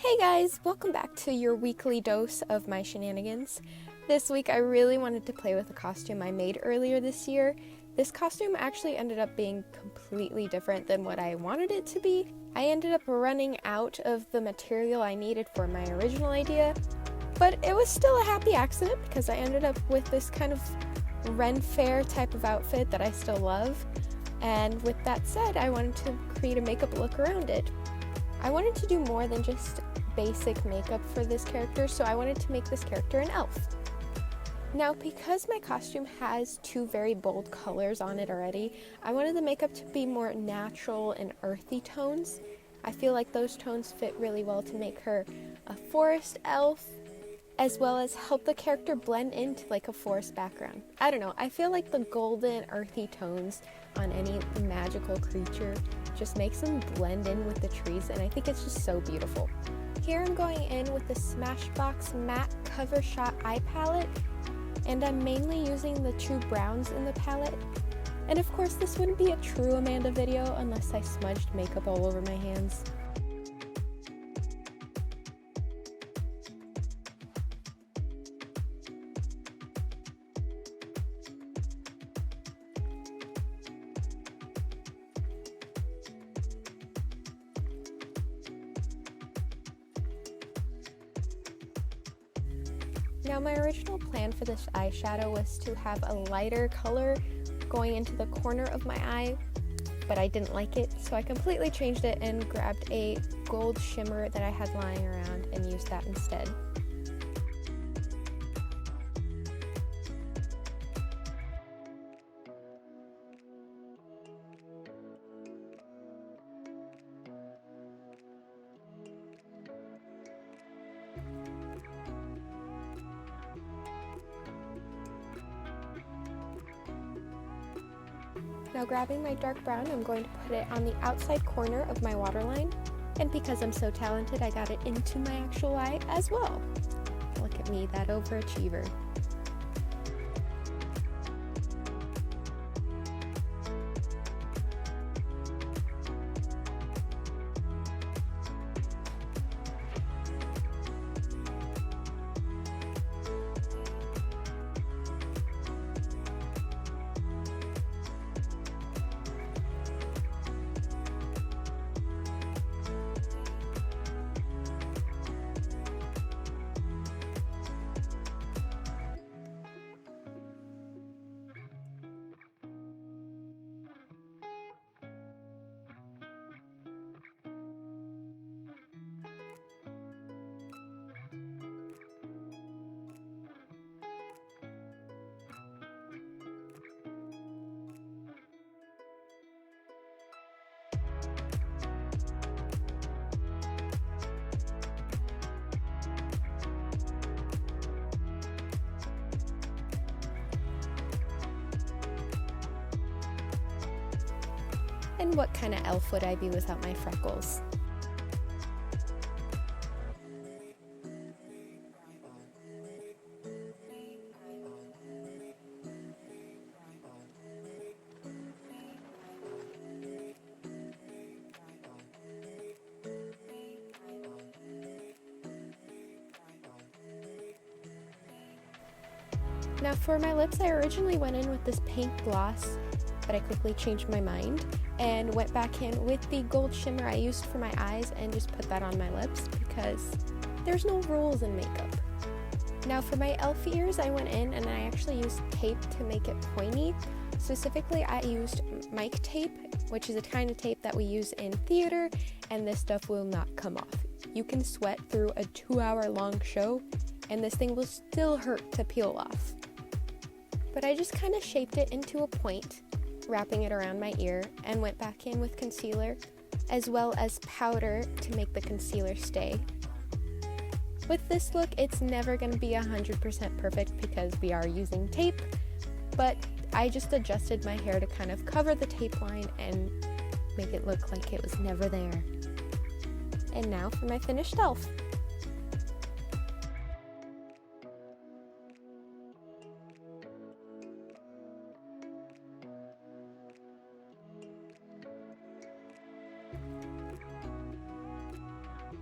Hey guys, welcome back to your weekly dose of my shenanigans. This week I really wanted to play with a costume I made earlier this year. This costume actually ended up being completely different than what I wanted it to be. I ended up running out of the material I needed for my original idea, but it was still a happy accident because I ended up with this kind of Ren Fair type of outfit that I still love. And with that said, I wanted to create a makeup look around it. I wanted to do more than just basic makeup for this character, so I wanted to make this character an elf. Now, because my costume has two very bold colors on it already, I wanted the makeup to be more natural and earthy tones. I feel like those tones fit really well to make her a forest elf, as well as help the character blend into like a forest background. I don't know, I feel like the golden earthy tones on any magical creature just makes them blend in with the trees, and I think it's just so beautiful. Here I'm going in with the Smashbox Matte Cover Shot Eye Palette, and I'm mainly using the two browns in the palette. And of course this wouldn't be a true Amanda video unless I smudged makeup all over my hands. Now, my original plan for this eyeshadow was to have a lighter color going into the corner of my eye, but I didn't like it, so I completely changed it and grabbed a gold shimmer that I had lying around and used that instead. Now, grabbing my dark brown, I'm going to put it on the outside corner of my waterline, and because I'm so talented, I got it into my actual eye as well. Look at me, that overachiever. And what kind of elf would I be without my freckles? Now for my lips, I originally went in with this pink gloss, but I quickly changed my mind and went back in with the gold shimmer I used for my eyes and just put that on my lips because there's no rules in makeup. Now for my elf ears, I went in and I actually used tape to make it pointy. Specifically, I used mic tape, which is a kind of tape that we use in theater, and this stuff will not come off. You can sweat through a 2-hour-long show and this thing will still hurt to peel off. But I just kind of shaped it into a point, wrapping it around my ear, and went back in with concealer, as well as powder to make the concealer stay. With this look, it's never going to be 100% perfect because we are using tape, but I just adjusted my hair to kind of cover the tape line and make it look like it was never there. And now for my finished elf.